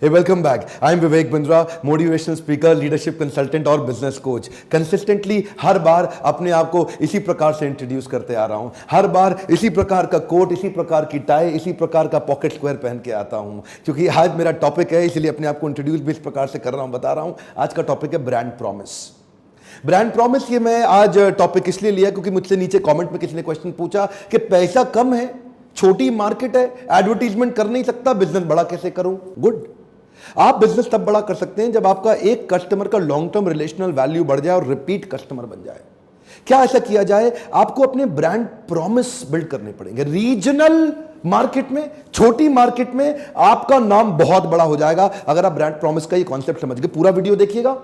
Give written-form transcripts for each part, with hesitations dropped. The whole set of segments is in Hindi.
Welcome back. I am Vivek Bindra, motivational speaker, leadership consultant और बिजनेस कोच। कंसिस्टेंटली हर बार अपने आप को इसी प्रकार से इंट्रोड्यूस करते आ रहा हूं। हर बार इसी प्रकार का कोट, इसी प्रकार की टाई, इसी प्रकार का पॉकेट स्क्वायर पहन के आता हूं, क्योंकि आज मेरा टॉपिक है, इसलिए अपने आप को इंट्रोड्यूस भी इस प्रकार से कर रहा हूं, बता रहा हूं। आज का टॉपिक है ब्रांड प्रॉमिस। ब्रांड प्रॉमिस ये मैं आज टॉपिक इसलिए लिया क्योंकि मुझसे नीचे कमेंट में किसी ने क्वेश्चन पूछा कि पैसा कम है, छोटी मार्केट है, एडवर्टीजमेंट कर नहीं सकता, बिजनेस बड़ा कैसे करूं। गुड, आप बिजनेस तब बड़ा कर सकते हैं जब आपका एक कस्टमर का लॉन्ग टर्म रिलेशनल वैल्यू बढ़ जाए और रिपीट कस्टमर बन जाए। क्या ऐसा किया जाए? आपको अपने ब्रांड प्रॉमिस बिल्ड करने पड़ेंगे। रीजनल मार्केट में, छोटी मार्केट में आपका नाम बहुत बड़ा हो जाएगा अगर आप ब्रांड प्रॉमिस का ये कॉन्सेप्ट समझ गए। पूरा वीडियो देखिएगा।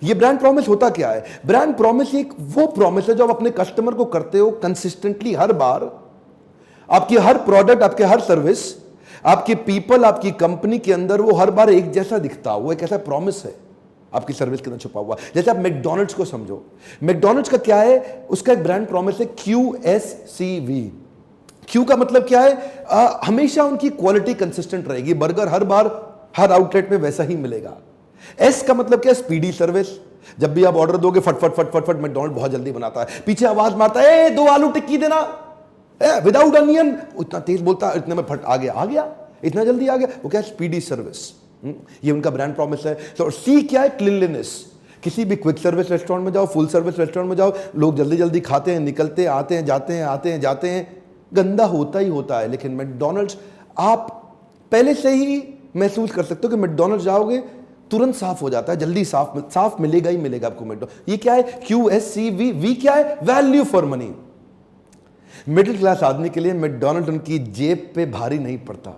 ये ब्रांड प्रॉमिस होता क्या है? ब्रांड प्रॉमिस एक वो प्रॉमिस है जो आप अपने कस्टमर को करते हो कंसिस्टेंटली। हर बार आपकी हर प्रोडक्ट, आपके हर सर्विस, आपके पीपल, आपकी कंपनी के अंदर वो हर बार एक जैसा दिखता हो। वो एक ऐसा प्रॉमिस है आपकी सर्विस के अंदर छुपा हुआ। जैसे आप मैकडॉनल्ड्स को समझो। मैकडॉनल्ड्स का क्या है? उसका एक ब्रांड प्रॉमिस है QSCV। क्यू का मतलब क्या है? हमेशा उनकी क्वालिटी कंसिस्टेंट रहेगी। बर्गर हर बार हर आउटलेट में वैसा ही मिलेगा। एस का मतलब क्या है? Speedy service. जब भी आप ऑर्डर दोगे फट फट फट फट फट मैकडॉनल्ड बहुत जल्दी बनाता है। पीछे आवाज मारता है, 2 आलू टिक्की देना विदाउट अनियन। इतना तेज बोलता है, इतने में फट आ गया, इतना जल्दी आ गया। वो क्या है? Speedy service. ये उनका ब्रांड प्रॉमिस है। तो सी क्या है? क्लीनलीनेस। किसी भी क्विक सर्विस रेस्टोरेंट में जाओ, फुल सर्विस रेस्टोरेंट में जाओ, लोग जल्दी जल्दी खाते हैं, निकलते हैं, आते हैं, जाते हैं, आते हैं, जाते हैं, गंदा होता ही होता है। लेकिन मैकडॉनल्ड्स आप पहले से ही महसूस कर सकते हो कि मैकडॉनल्ड्स जाओगे तुरंत साफ हो जाता है, जल्दी साफ मिलेगा ही मिलेगा आपको मैकडॉनल्ड्स। ये क्या है? QSCV। वी क्या है? Value for money. Middle class आदमी के लिए मैकडॉनल्ड उनकी जेब पे भारी नहीं पड़ता,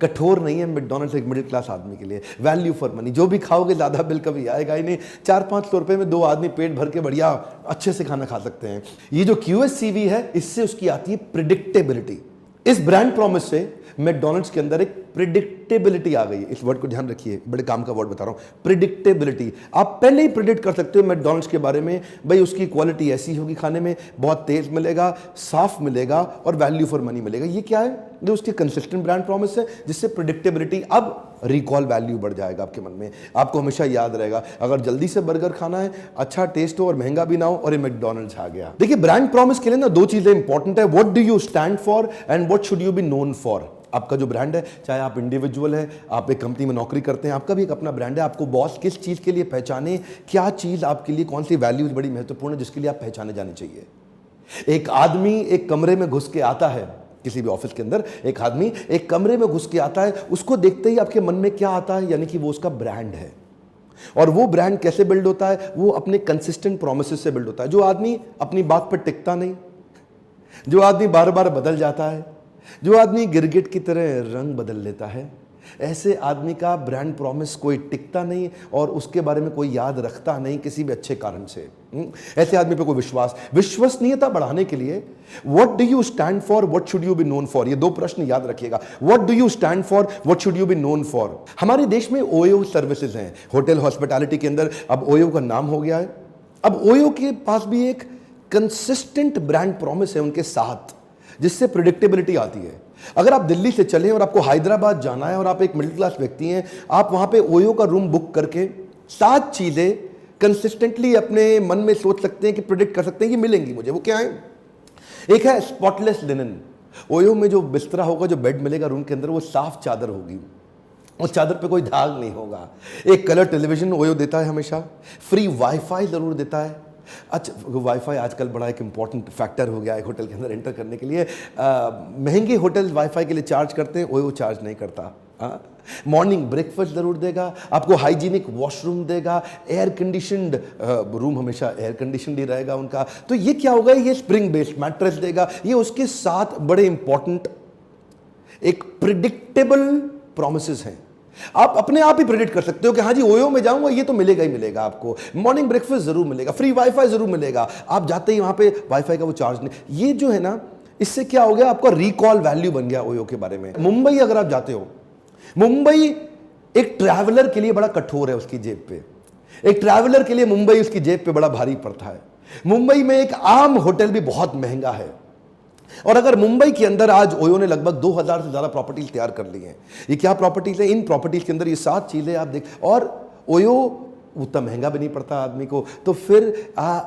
कठोर नहीं है मैकडॉनल्ड्स एक मिडिल क्लास आदमी के लिए। Value for money. जो भी खाओगे ज्यादा बिल कभी आएगा ही नहीं। 400-500 रुपए में 2 आदमी पेट भर के बढ़िया अच्छे से खाना खा सकते हैं। ये जो QSCV है, इससे उसकी आती है प्रिडिक्टेबिलिटी। इस ब्रांड प्रॉमिस से मैकडॉनल्ड्स के अंदर एक प्रिडिक्टेबिलिटी आ गई है। इस वर्ड को ध्यान रखिए, बड़े काम का वर्ड बता रहा हूं, प्रिडिक्टेबिलिटी। आप पहले ही प्रिडिक्ट कर सकते हो मैकडॉनल्ड्स के बारे में, भाई उसकी क्वालिटी ऐसी होगी, खाने में बहुत तेज मिलेगा, साफ मिलेगा और वैल्यू फॉर मनी मिलेगा। ये क्या है? जो उसकी कंसिस्टेंट ब्रांड प्रॉमिस है, जिससे प्रिडिक्टेबिलिटी। अब रिकॉल वैल्यू बढ़ जाएगा आपके मन में। आपको हमेशा याद रहेगा, अगर जल्दी से बर्गर खाना है, अच्छा टेस्ट हो और महंगा भी ना हो, और ये मैकडॉनल्ड्स आ गया। देखिए, ब्रांड प्रॉमिस के लिए ना 2 चीजें इंपॉर्टेंट है। What do you stand for and what should you be known for. आपका जो ब्रांड है, चाहे आप इंडिविजुअल है, आप एक कंपनी में नौकरी करते हैं, आपका भी एक अपना ब्रांड है। आपको बॉस किस चीज के लिए पहचाने, क्या चीज आपके लिए, कौन सी वैल्यूज बड़ी महत्वपूर्ण है जिसके लिए आप पहचाने जानी चाहिए। एक आदमी एक कमरे में घुस के आता है, किसी भी ऑफिस के अंदर एक आदमी एक कमरे में घुस के आता है, उसको देखते ही आपके मन में क्या आता है? यानी कि वो उसका ब्रांड है। और वो ब्रांड कैसे बिल्ड होता है? वो अपने कंसिस्टेंट प्रोमिसेस से बिल्ड होता है। जो आदमी अपनी बात पर टिकता नहीं, जो आदमी बार बार बदल जाता है, जो आदमी गिरगिट की तरह रंग बदल लेता है, ऐसे आदमी का ब्रांड प्रॉमिस कोई टिकता नहीं और उसके बारे में कोई याद रखता नहीं किसी भी अच्छे कारण से। ऐसे आदमी पे कोई विश्वसनीयता बढ़ाने के लिए what do you stand for, what should you be known for, ये 2 प्रश्न याद रखिएगा। What do you stand for, what should you be known for. हमारे देश में OYO सर्विसेज हैं, होटल हॉस्पिटैलिटी के अंदर अब OYO का नाम हो गया है। अब OYO के पास भी एक कंसिस्टेंट ब्रांड प्रॉमिस है उनके साथ, जिससे प्रिडिक्टेबिलिटी आती है। अगर आप दिल्ली से चले और आपको हैदराबाद जाना है और आप एक मिडिल क्लास व्यक्ति हैं, आप वहां पे OYO का रूम बुक करके 7 चीजें कंसिस्टेंटली अपने मन में सोच सकते हैं कि प्रिडिक्ट कर सकते हैं कि मिलेंगी मुझे। वो क्या है? एक है स्पॉटलेस लिनन। OYO में जो बिस्तरा होगा, जो बेड मिलेगा रूम के अंदर, वो साफ चादर होगी, उस चादर पे कोई दाग नहीं होगा। एक कलर टेलीविजन OYO देता है हमेशा। फ्री वाईफाई जरूर देता है। अच्छा, वाईफाई आजकल बड़ा एक इंपॉर्टेंट फैक्टर हो गया है होटल के अंदर एंटर करने के लिए। महंगे होटल वाईफाई के लिए चार्ज करते हैं, OYO चार्ज नहीं करता। मॉर्निंग ब्रेकफास्ट जरूर देगा, आपको हाइजीनिक वॉशरूम देगा, एयर कंडीशनड रूम हमेशा एयर कंडीशनड ही रहेगा उनका। तो ये क्या होगा? ये स्प्रिंग बेस्ड मैट्रेस देगा। ये उसके साथ बड़े इंपॉर्टेंट एक प्रिडिक्टेबल प्रॉमिसेस हैं। आप अपने आप ही प्रेडिक्ट कर सकते हो कि हाँ जी, OYO में जाऊंगा, ये तो मिलेगा ही मिलेगा। आपको मॉर्निंग ब्रेकफास्ट जरूर मिलेगा, फ्री वाईफाई जरूर मिलेगा। आप जाते ही वहां पे वाईफाई का वो चार्ज नहीं। ये जो है ना, इससे क्या हो गया? आपका रिकॉल वैल्यू बन गया OYO के बारे में। मुंबई अगर आप जाते हो, मुंबई एक ट्रैवलर के लिए बड़ा कठोर है उसकी जेब पे। एक ट्रैवलर के लिए मुंबई उसकी जेब पे बड़ा भारी पड़ता है। मुंबई में एक आम होटल भी बहुत महंगा है। और अगर मुंबई के अंदर आज ओयो ने लगभग 2000 से ज्यादा प्रॉपर्टीज तैयार कर ली हैं, ये क्या प्रॉपर्टीज है? इन प्रॉपर्टीज के अंदर ये 7 चीजें आप देख, और ओयो उतना महंगा भी नहीं पड़ता आदमी को, तो फिर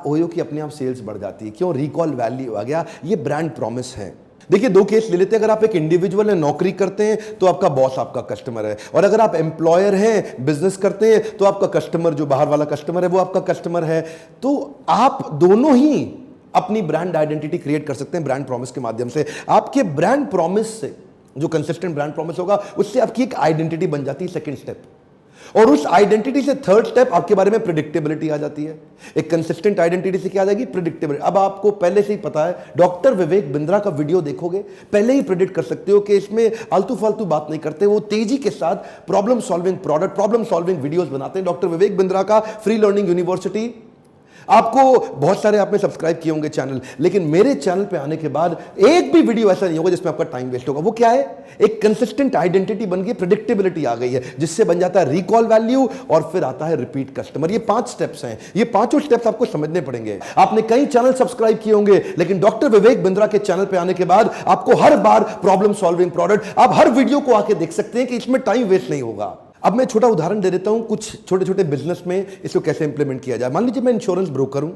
ओयो की अपने आप सेल्स बढ़ जाती है। क्यों? रिकॉल वैल्यू आ गया, ये ब्रांड प्रॉमिस है। देखिए 2 केस ले लेते हैं। अगर आप एक इंडिविजुअल है, नौकरी करते हैं, तो आपका बॉस आपका कस्टमर है, और अगर आप एम्प्लॉयर हैं, बिजनेस करते हैं, तो आपका कस्टमर, जो बाहर वाला कस्टमर है, वो आपका कस्टमर है। तो आप दोनों ही अपनी ब्रांड आइडेंटिटी क्रिएट कर सकते हैं ब्रांड प्रॉमिस के माध्यम से। आपके ब्रांड प्रॉमिस से, जो कंसिस्टेंट ब्रांड प्रॉमिस होगा, उससे आपकी एक आइडेंटिटी बन जाती है, सेकंड स्टेप। और उस आइडेंटिटी से थर्ड स्टेप, आपके बारे में प्रेडिक्टेबिलिटी आ जाती है। एक कंसिस्टेंट आइडेंटिटी से क्या आ जाएगी? प्रेडिक्टेबिलिटी। अब आपको पहले से ही पता है, डॉक्टर विवेक बिंद्रा का वीडियो देखोगे, पहले ही प्रेडिक्ट कर सकते हो कि इसमें आलतू फालतू बात नहीं करते, वो तेजी के साथ problem solving product, problem solving videos बनाते हैं। डॉक्टर विवेक बिंद्रा का फ्री लर्निंग यूनिवर्सिटी, आपको बहुत सारे आपने सब्सक्राइब किए होंगे चैनल, लेकिन मेरे चैनल पे आने के बाद एक भी वीडियो ऐसा नहीं होगा जिसमें आपका टाइम वेस्ट होगा। वो क्या है? एक कंसिस्टेंट आइडेंटिटी बन गई, प्रेडिक्टेबिलिटी आ गई है, जिससे बन जाता है रिकॉल वैल्यू, और फिर आता है रिपीट कस्टमर। ये 5 स्टेप्स हैं, ये पांचों स्टेप्स आपको समझने पड़ेंगे। आपने कई चैनल सब्सक्राइब किए होंगे, लेकिन डॉक्टर विवेक बिंद्रा के चैनल पे आने के बाद आपको हर बार प्रॉब्लम सॉल्विंग प्रोडक्ट, आप हर वीडियो को आके देख सकते हैं कि इसमें टाइम वेस्ट नहीं होगा। अब मैं छोटा उदाहरण दे देता हूं, कुछ छोटे छोटे बिजनेस में इसको कैसे इंप्लीमेंट किया जाए। मान लीजिए मैं इंश्योरेंस ब्रोकर हूं,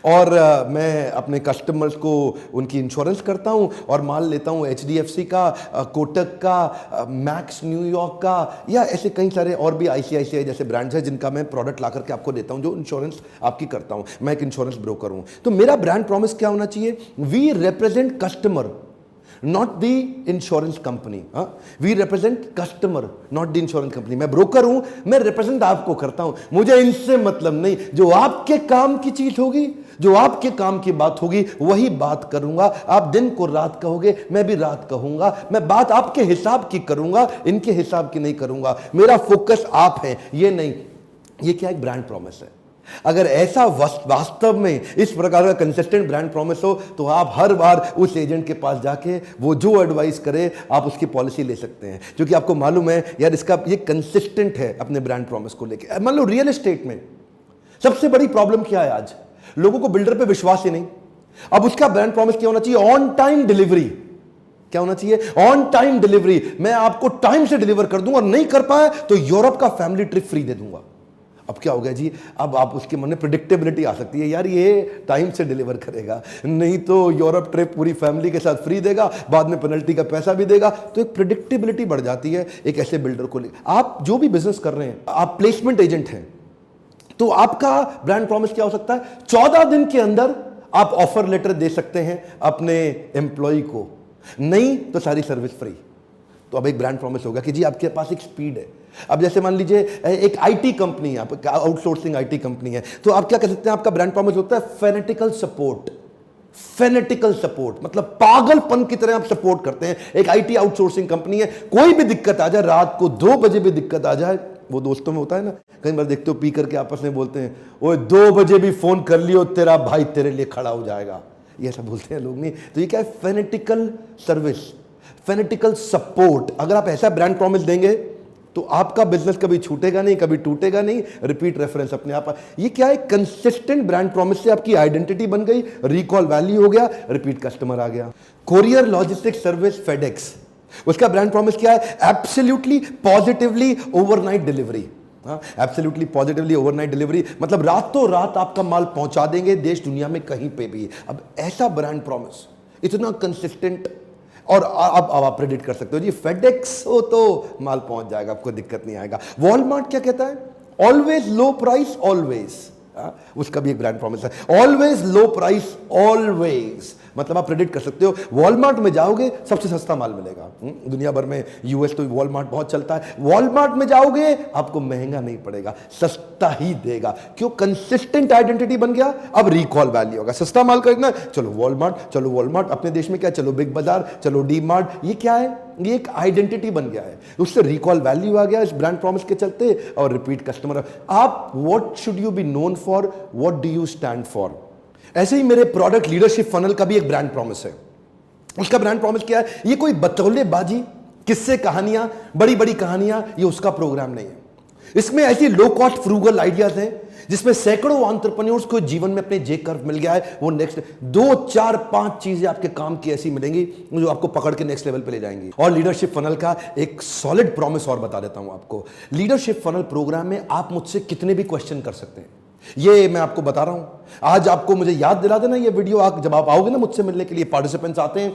और मैं अपने कस्टमर्स को उनकी इंश्योरेंस करता हूं, और मान लेता हूं HDFC का, कोटक का, मैक्स न्यूयॉर्क का, या ऐसे कई सारे और भी ICICI जैसे ब्रांड्स हैं जिनका मैं प्रोडक्ट ला करके आपको देता हूं, जो इंश्योरेंस आपकी करता हूं। मैं एक इंश्योरेंस ब्रोकर हूं, तो मेरा ब्रांड प्रॉमिस क्या होना चाहिए? We represent customer, not the insurance company. We represent customer, not the insurance company. मैं ब्रोकर हूं, मैं रिप्रेजेंट आपको करता हूं, मुझे इनसे मतलब नहीं। जो आपके काम की चीज होगी, जो आपके काम की बात होगी, वही बात करूंगा। आप दिन को रात कहोगे, मैं भी रात कहूंगा। मैं बात आपके हिसाब की करूंगा, इनके हिसाब की नहीं करूंगा। मेरा फोकस आप है, ये नहीं। ये क्या एक ब्रांड प्रॉमिस है। अगर ऐसा वास्तव में इस प्रकार का कंसिस्टेंट ब्रांड प्रॉमिस हो, तो आप हर बार उस एजेंट के पास जाके वो जो एडवाइस करे, आप उसकी पॉलिसी ले सकते हैं, क्योंकि आपको मालूम है यार इसका ये कंसिस्टेंट है अपने ब्रांड प्रॉमिस को लेके। मान लो रियल एस्टेट में सबसे बड़ी प्रॉब्लम क्या है आज? लोगों को बिल्डर पे विश्वास ही नहीं। अब उसका ब्रांड प्रॉमिस क्या होना चाहिए? On time delivery. क्या होना चाहिए? On time delivery. मैं आपको टाइम से डिलीवर कर दूंगा, नहीं कर पाए तो यूरोप का फैमिली ट्रिप फ्री दे दूंगा। अब क्या हो गया जी? अब आप उसके मन में प्रेडिक्टेबिलिटी आ सकती है, यार ये टाइम से डिलीवर करेगा, नहीं तो यूरोप ट्रिप पूरी फैमिली के साथ फ्री देगा, बाद में पेनल्टी का पैसा भी देगा। तो एक प्रेडिक्टेबिलिटी बढ़ जाती है एक ऐसे बिल्डर को लेकर। आप जो भी बिजनेस कर रहे हैं, आप प्लेसमेंट एजेंट हैं, तो आपका ब्रांड प्रॉमिस क्या हो सकता है? 14 दिन के अंदर आप ऑफर लेटर दे सकते हैं अपने एम्प्लॉय को, नहीं तो सारी सर्विस फ्री। तो अब एक ब्रांड प्रॉमिस होगा कि जी आपके पास एक स्पीड है। अब जैसे मान लीजिए एक आईटी कंपनी है, आप आउटसोर्सिंग आईटी कंपनी है, तो आप क्या कर सकते हैं? आपका ब्रांड प्रॉमिस होता है फेनेटिकल सपोर्ट। फेनेटिकल सपोर्ट मतलब पागलपन की तरह आप सपोर्ट करते हैं। एक आईटी आउटसोर्सिंग कंपनी है, कोई भी दिक्कत आ जाए, रात को 2 बजे भी दिक्कत आ जाए, वो दोस्तों में होता है ना, कई बार देखते हो पी करके आपस में बोलते हैं, ओए 2 बजे भी फोन कर लियो, तेरा भाई तेरे लिए खड़ा हो जाएगा, ये ऐसा बोलते हैं लोग। नहीं तो ये क्या है? फेनेटिकल सर्विस, फेनेटिकल सपोर्ट। अगर आप ऐसा ब्रांड प्रॉमिस देंगे तो आपका बिजनेस कभी छूटेगा नहीं, कभी टूटेगा नहीं, रिपीट रेफरेंस अपने आप। ये क्या है? कंसिस्टेंट ब्रांड प्रॉमिस से आपकी आइडेंटिटी बन गई, रिकॉल वैल्यू हो गया, रिपीट कस्टमर आ गया। कोरियर लॉजिस्टिक्स सर्विस फेडेक्स, उसका ब्रांड प्रॉमिस क्या है? Absolutely positively overnight delivery. Absolutely positively overnight delivery मतलब रातों रात आपका माल पहुंचा देंगे देश दुनिया में कहीं पे भी। अब ऐसा ब्रांड प्रॉमिस इतना कंसिस्टेंट, और अब आप प्रेडिक्ट कर सकते हो जी फेडेक्स हो तो माल पहुंच जाएगा, आपको दिक्कत नहीं आएगा। वॉलमार्ट क्या कहता है? ऑलवेज लो प्राइस ऑलवेज, उसका भी एक ब्रांड प्रॉमिस है। ऑलवेज लो प्राइस ऑलवेज मतलब आप प्रेडिक्ट कर सकते हो वॉलमार्ट में जाओगे सबसे सस्ता माल मिलेगा। दुनिया भर में यूएस तो वॉलमार्ट बहुत चलता है। वॉलमार्ट में जाओगे आपको महंगा नहीं पड़ेगा, सस्ता ही देगा। क्यों? कंसिस्टेंट आइडेंटिटी बन गया। अब रिकॉल वैल्यू होगा। सस्ता माल खरीदना, चलो वॉलमार्ट, चलो वॉलमार्ट। अपने देश में क्या? चलो बिग बाजार, चलो डी मार्ट। ये क्या है? ये एक आइडेंटिटी बन गया है, उससे रिकॉल वैल्यू आ गया इस ब्रांड प्रॉमिस के चलते, और रिपीट कस्टमर। आप what should you be known for, what do you stand for. ऐसे ही मेरे प्रोडक्ट लीडरशिप फनल का भी एक ब्रांड प्रॉमिस है। उसका ब्रांड प्रॉमिस क्या है? ये कोई बतौलेबाजी, किस्से कहानियां, बड़ी बड़ी कहानियां, ये उसका प्रोग्राम नहीं है। इसमें ऐसी लो कॉस्ट फ्रूगल आइडियाज हैं जिसमें सैकड़ों एंटरप्रेन्योर्स को जीवन में अपने जे कर्व मिल गया है। वो नेक्स्ट 2 4 5 चीजें आपके काम की ऐसी मिलेंगी जो आपको पकड़ के नेक्स्ट लेवल पे ले जाएंगी। और लीडरशिप फनल का एक सॉलिड प्रॉमिस और बता देता हूं आपको। लीडरशिप फनल प्रोग्राम में आप मुझसे कितने भी क्वेश्चन कर सकते हैं, ये मैं आपको बता रहा हूं। आज आपको मुझे याद दिला देना ये वीडियो, जब आप आओगे ना मुझसे मिलने के लिए, पार्टिसिपेंट्स आते हैं,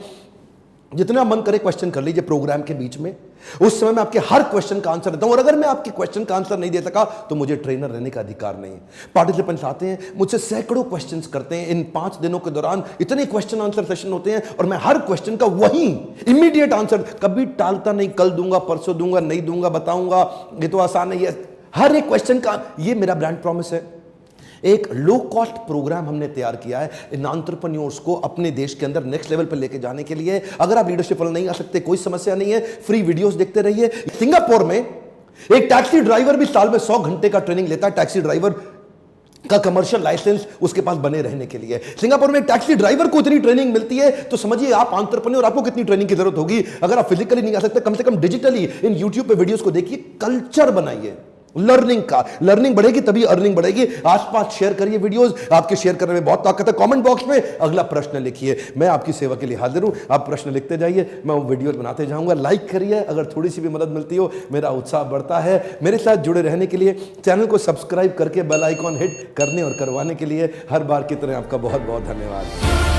जितना मन करे क्वेश्चन कर लीजिए प्रोग्राम के बीच में। उस समय मैं आपके हर क्वेश्चन का आंसर देता हूं, और अगर मैं आपके क्वेश्चन का आंसर नहीं दे सका तो मुझे ट्रेनर रहने का अधिकार नहीं है। पार्टिसिपेंट्स आते हैं मुझसे सैकड़ों क्वेश्चंस करते हैं। इन 5 दिनों के दौरान इतने क्वेश्चन आंसर सेशन होते हैं और मैं हर क्वेश्चन का वही इमीडिएट आंसर कभी टालता नहीं, कल दूंगा, परसों दूंगा, नहीं दूंगा, बताऊंगा, ये तो आसान है। हर एक क्वेश्चन का, ये मेरा ब्रांड प्रॉमिस है। एक लो कॉस्ट प्रोग्राम हमने तैयार किया है इन एंटरप्रेन्योर्स को अपने देश के अंदर नेक्स्ट लेवल पर लेके जाने के लिए। अगर आप लीडरशिप फनल नहीं आ सकते, कोई समस्या नहीं है, फ्री वीडियोस देखते रहिए। सिंगापुर में एक टैक्सी ड्राइवर भी साल में 100 घंटे का ट्रेनिंग लेता है, टैक्सी ड्राइवर का कमर्शियल लाइसेंस उसके पास बने रहने के लिए। सिंगापुर में एक टैक्सी ड्राइवर को इतनी ट्रेनिंग मिलती है, तो समझिए आप एंटरप्रेन्योर, आपको कितनी ट्रेनिंग की जरूरत होगी। अगर आप फिजिकली नहीं आ सकते, कम से कम डिजिटली इन यूट्यूब पे वीडियोस को देखिए, कल्चर बनाइए लर्निंग का। लर्निंग बढ़ेगी तभी अर्निंग बढ़ेगी। आसपास शेयर करिए वीडियोस, आपके शेयर करने में बहुत ताकत है। कमेंट बॉक्स में अगला प्रश्न लिखिए, मैं आपकी सेवा के लिए हाजिर हूं। आप प्रश्न लिखते जाइए, मैं वो वीडियो बनाते जाऊंगा। लाइक करिए, अगर थोड़ी सी भी मदद मिलती हो मेरा उत्साह बढ़ता है। मेरे साथ जुड़े रहने के लिए चैनल को सब्सक्राइब करके बेल आइकॉन हिट करने और करवाने के लिए हर बार की तरह आपका बहुत बहुत धन्यवाद।